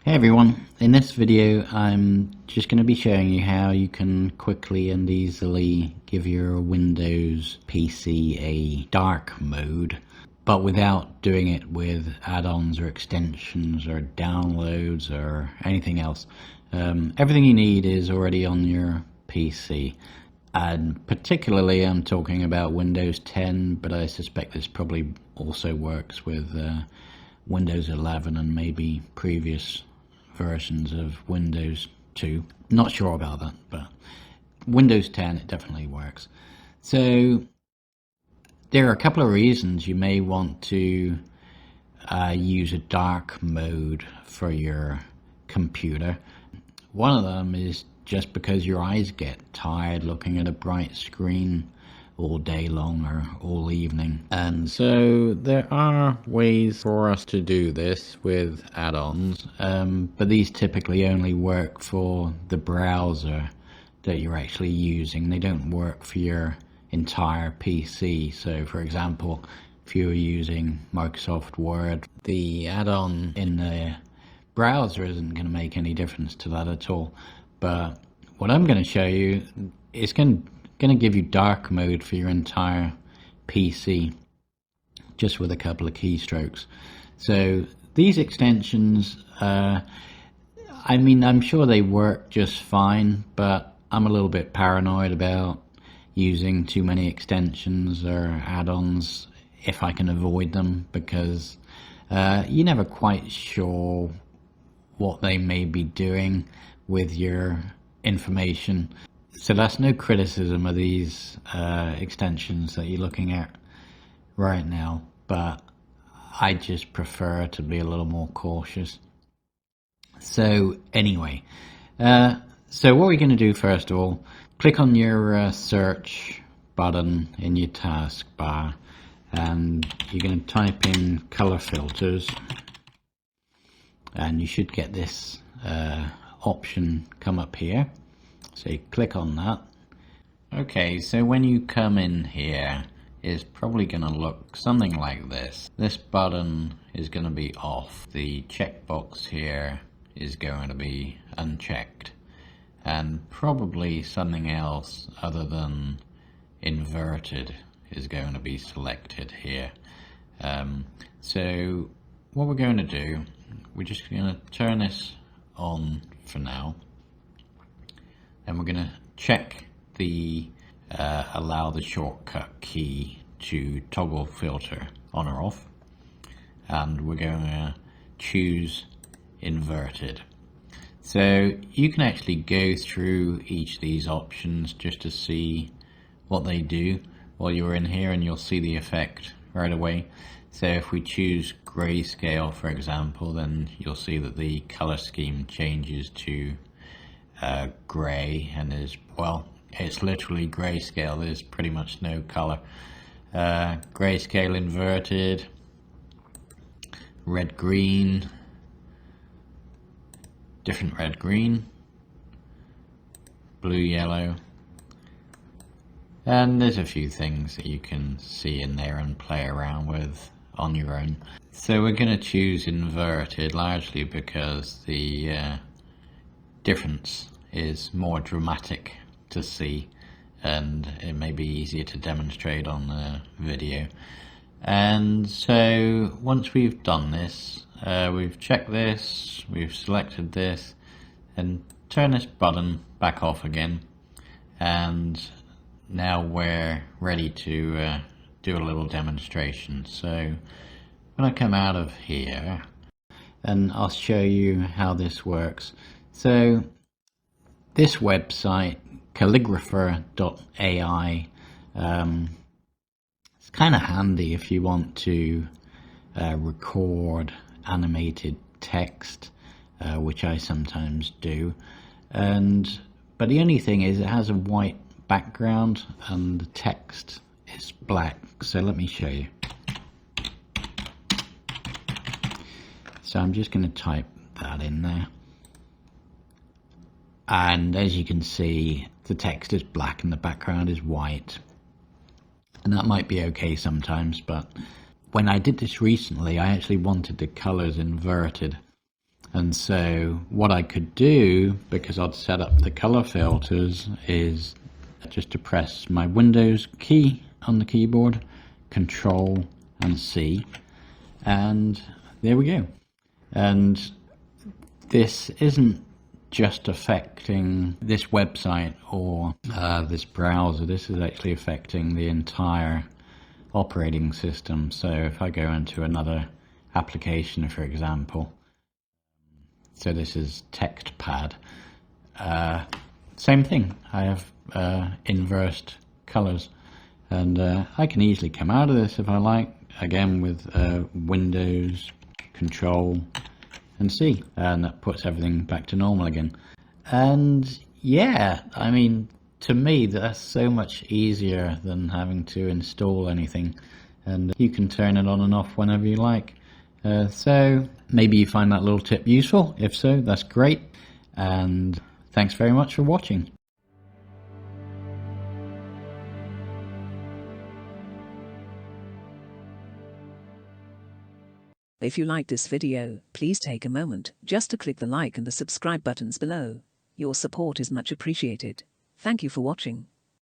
Hey everyone, in this video I'm just going to be showing you how you can quickly and easily give your Windows PC a dark mode, but without doing it with add-ons or extensions or downloads or anything else. Everything you need is already on your PC, and particularly I'm talking about Windows 10, but I suspect this probably also works with Windows 11 and maybe previous versions of Windows 2. Not sure about that, but Windows 10 it definitely works. So there are a couple of reasons you may want to use a dark mode for your computer. One of them is just because your eyes get tired looking at a bright screen all day long or all evening. And so there are ways for us to do this with add-ons, but these typically only work for the browser that you're actually using. They don't work for your entire PC. So for example, if you're using Microsoft Word, the add-on in the browser isn't going to make any difference to that at all. But what I'm going to show you is going to give you dark mode for your entire PC just with a couple of keystrokes. So these extensions, I mean, I'm sure they work just fine, but I'm a little bit paranoid about using too many extensions or add-ons if I can avoid them, because you're never quite sure what they may be doing with your information. So that's no criticism of these extensions that you're looking at right now, but I just prefer to be a little more cautious. So anyway, so what we're going to do first of all, click on your search button in your taskbar, and you're going to type in color filters, and you should get this option come up here. So you click on that. Okay, so when you come in here, it's probably going to look something like this. This button is going to be off. The checkbox here is going to be unchecked. And probably something else other than inverted is going to be selected here. So what we're going to do, we're just going to turn this on for now. And we're going to check the allow the shortcut key to toggle filter on or off, and we're going to choose inverted. So you can actually go through each of these options just to see what they do while you're in here, and you'll see the effect right away. So if we choose grayscale, for example, then you'll see that the color scheme changes to gray, and is, well, it's literally grayscale. There's pretty much no color. Grayscale inverted, red green, different red green, blue yellow, and there's a few things that you can see in there and play around with on your own. So we're going to choose inverted largely because the difference is more dramatic to see, and it may be easier to demonstrate on the video. And so once we've done this, we've checked this, we've selected this, and turn this button back off again, and now we're ready to do a little demonstration. So I'm going to come out of here and I'll show you how this works. So this website, calligrapher.ai, it's kind of handy if you want to record animated text, which I sometimes do. But the only thing is it has a white background and the text is black. So let me show you. So I'm just going to type that in there. And as you can see, the text is black and the background is white. And that might be okay sometimes, but when I did this recently, I actually wanted the colors inverted. And so what I could do, because I'd set up the color filters, is just to press my Windows key on the keyboard, Control and C, and there we go. And this isn't just affecting this website or this browser. This is actually affecting the entire operating system. So if I go into another application, for example, so this is TextPad, same thing. I have inverted colors, and I can easily come out of this if I like, again with Windows, Control and C, and that puts everything back to normal again. And yeah, I mean, to me that's so much easier than having to install anything, and you can turn it on and off whenever you like. So maybe you find that little tip useful. If so, that's great, and thanks very much for watching. If you liked this video, please take a moment just to click the like and the subscribe buttons below. Your support is much appreciated. Thank you for watching.